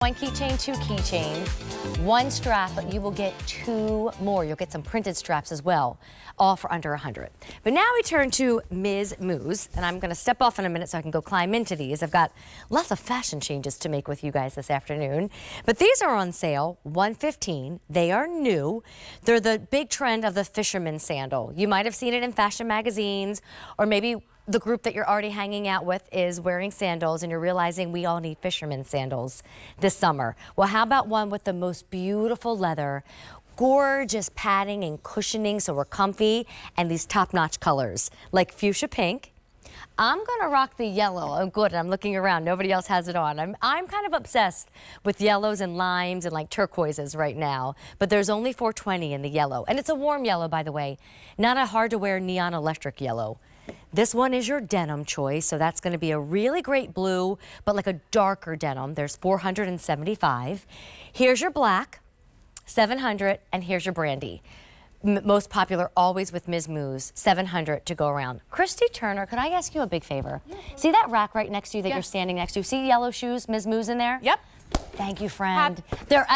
One keychain, two keychains, one strap, but you will get two more. You'll get some printed straps as well, all for under $100. But now we turn to Miz Mooz, and I'm gonna step off in a minute so I can go climb into these. I've got lots of fashion changes to make with you guys this afternoon. But these are on sale, $115. They are new. They're the big trend of the Fisherman sandal. You might have seen it in fashion magazines, or maybe the group that you're already hanging out with is wearing sandals and you're realizing we all need Fisherman sandals this summer. Well, how about one with the most beautiful leather, gorgeous padding and cushioning so we're comfy, and these top-notch colors like fuchsia pink. I'm gonna rock the yellow. Oh, good, I'm looking around. Nobody else has it on. I'm kind of obsessed with yellows and limes and like turquoises right now, but there's only $420 in the yellow. And it's a warm yellow, by the way, not a hard to wear neon electric yellow. This one is your denim choice, so that's going to be a really great blue, but like a darker denim. There's $475. Here's your black, $700, and here's your brandy. Most popular always with Miz Mooz, $700 to go around. Christy Turner, could I ask you a big favor? See that rack right next to you that you're standing next to? See yellow shoes, Miz Mooz in there? Yep. Thank you, friend.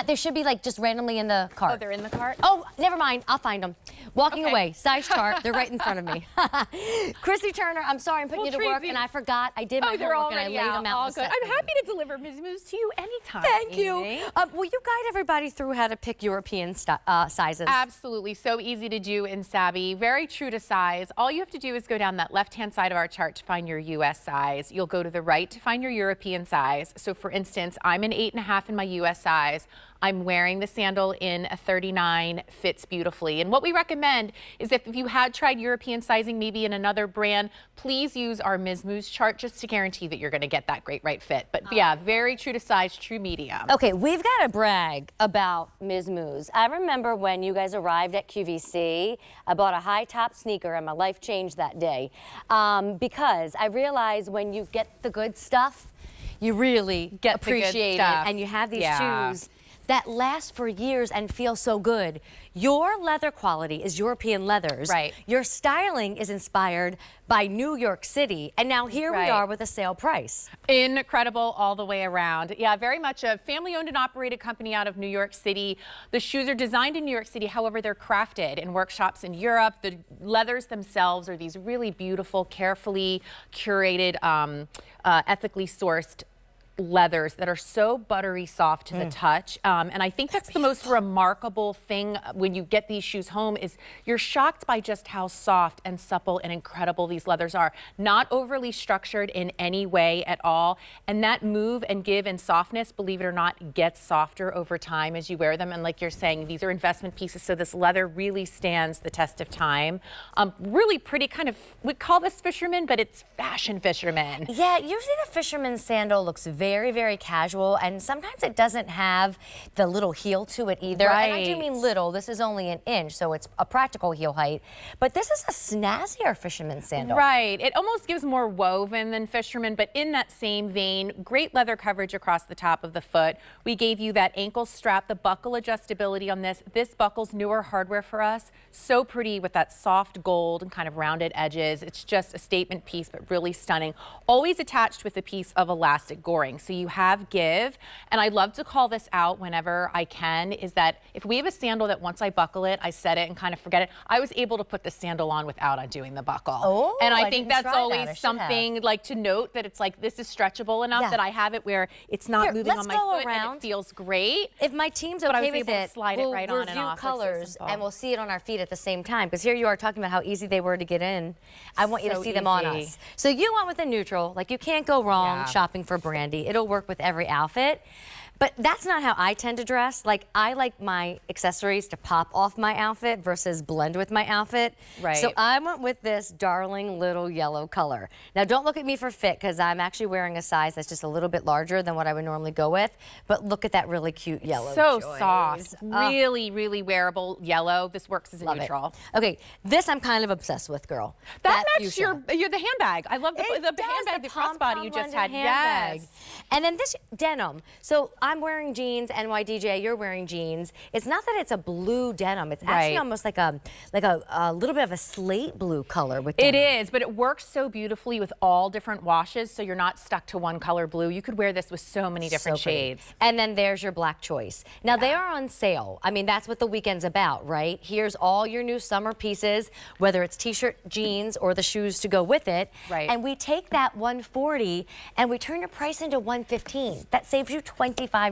They should be like just randomly in the cart. Oh, they're in the cart? Oh, never mind. I'll find them. Walking away. Size chart. They're right in front of me. Christy Turner, I'm sorry I'm putting you to work, and I forgot. I did my homework and I laid them out. All good. I'm happy to deliver Miz Mooz to you anytime. Thank you. Will you guide everybody through how to pick European sizes? Absolutely. So easy to do in Sabby. Very true to size. All you have to do is go down that left-hand side of our chart to find your U.S. size. You'll go to the right to find your European size. So for instance, I'm an 8.5 in my U.S. size. I'm wearing the sandal in a 39, fits beautifully. And what we recommend is if you had tried European sizing, maybe in another brand, please use our Miz Mooz chart just to guarantee that you're going to get that great right fit. But yeah, very true to size, true medium. Okay, we've got to brag about Miz Mooz. I remember when you guys arrived at QVC, I bought a high top sneaker and my life changed that day because I realized when you get the good stuff, you really appreciate it, and you have these shoes that last for years and feel so good. Your leather quality is European leathers. Right. Your styling is inspired by New York City, and now here we are with a sale price. Incredible all the way around. Yeah, very much a family-owned and operated company out of New York City. The shoes are designed in New York City, however, they're crafted in workshops in Europe. The leathers themselves are these really beautiful, carefully curated, ethically sourced leathers that are so buttery soft to the touch, and I think that's the most remarkable thing when you get these shoes home is you're shocked by just how soft and supple and incredible these leathers are. Not overly structured in any way at all, and that move and give and softness, believe it or not, gets softer over time as you wear them. And like you're saying, these are investment pieces, so this leather really stands the test of time. Really pretty, kind of, we call this Fisherman, but it's fashion Fisherman. Yeah, usually the Fisherman sandal looks very, very casual, and sometimes it doesn't have the little heel to it either. Right. And I do mean little. This is only an inch, so it's a practical heel height. But this is a snazzier Fisherman sandal. Right. It almost gives more woven than Fisherman, but in that same vein, great leather coverage across the top of the foot. We gave you that ankle strap, the buckle adjustability on this. This buckle's newer hardware for us. So pretty with that soft gold and kind of rounded edges. It's just a statement piece, but really stunning. Always attached with a piece of elastic goring. So you have give, and I love to call this out whenever I can, is that if we have a sandal that once I buckle it, I set it and kind of forget it, I was able to put the sandal on without undoing the buckle. Oh, and I think that's always something like to note, that it's like this is stretchable enough that I have it where it's not moving on my foot and it feels great. If my team's okay with it, slide it right on and off. Colors and we'll see it on our feet at the same time, because here you are talking about how easy they were to get in. I want you to see them on us. So you went with a neutral, like you can't go wrong shopping for brandy. It'll work with every outfit. But that's not how I tend to dress. Like, I like my accessories to pop off my outfit versus blend with my outfit. Right. So I went with this darling little yellow color. Now, don't look at me for fit, because I'm actually wearing a size that's just a little bit larger than what I would normally go with. But look at that really cute yellow. So soft. Really, really wearable yellow. This works as a neutral. Okay, this I'm kind of obsessed with, girl. That matches the handbag. I love the handbag, the crossbody you just had. Yes. And then this denim. So I'm I'm wearing jeans, NYDJ, you're wearing jeans. It's not that it's a blue denim. It's actually almost like a little bit of a slate blue color with denim. It is, but it works so beautifully with all different washes, so you're not stuck to one color blue. You could wear this with so many different shades. And then there's your black choice. Now they are on sale. I mean, that's what the weekend's about, right? Here's all your new summer pieces, whether it's t-shirt, jeans, or the shoes to go with it. Right. And we take that $140 and we turn your price into $115. That saves you $25.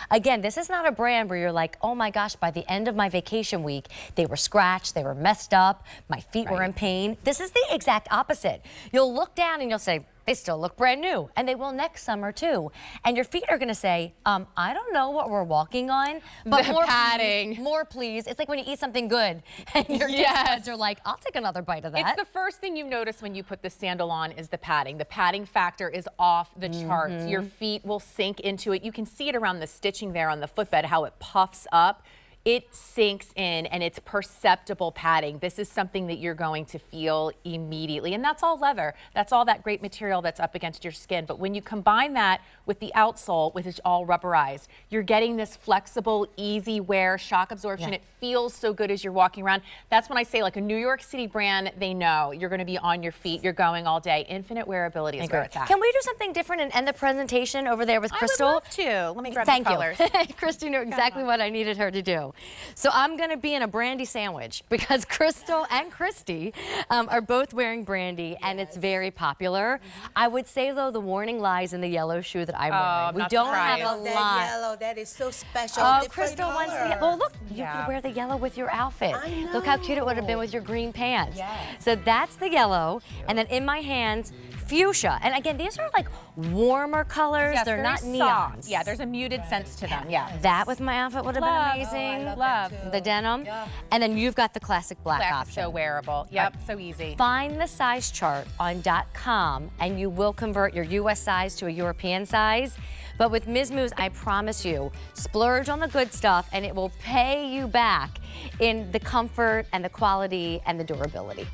Again, this is not a brand where you're like, oh my gosh, by the end of my vacation week, they were scratched, they were messed up, my feet were in pain. This is the exact opposite. You'll look down and you'll say, they still look brand new, and they will next summer too. And your feet are gonna say, I don't know what we're walking on, but more padding. Please, more please. It's like when you eat something good and your kids are like, I'll take another bite of that. It's the first thing you notice when you put the sandal on is the padding. The padding factor is off the charts. Your feet will sink into it. You can see it around the stitching there on the footbed, how it puffs up. It sinks in and it's perceptible padding. This is something that you're going to feel immediately. And that's all leather. That's all that great material that's up against your skin. But when you combine that with the outsole, which is all rubberized, you're getting this flexible, easy wear, shock absorption. It feels so good as you're walking around. That's when I say, like a New York City brand, they know you're going to be on your feet. You're going all day. Infinite wearability is where it's at. Can we do something different and end the presentation over there with Crystal? I would love to. Let me grab the colors. Christy knew exactly what I needed her to do. So I'm going to be in a brandy sandwich because Crystal and Christy are both wearing brandy, and it's very popular. I would say, though, the warning lies in the yellow shoe that I'm wearing. We don't have a lot. That yellow, that is so special. Oh, Crystal wants the well, look, you could wear the yellow with your outfit. I know. Look how cute it would have been with your green pants. So that's the yellow, and then in my hands, fuchsia. And again, these are like warmer colors. Yes, they're not neons. soft. Yeah, there's a muted sense to them. Yeah. That with my outfit would have been amazing. Love. The denim. And then you've got the classic black option. So wearable. Yep, so easy. Find the size chart on .com and you will convert your US size to a European size. But with Miz Mooz, I promise you, splurge on the good stuff and it will pay you back in the comfort and the quality and the durability.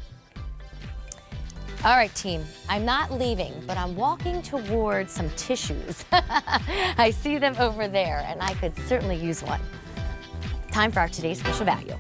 All right, team, I'm not leaving, but I'm walking towards some tissues. I see them over there, and I could certainly use one. Time for our today's special value.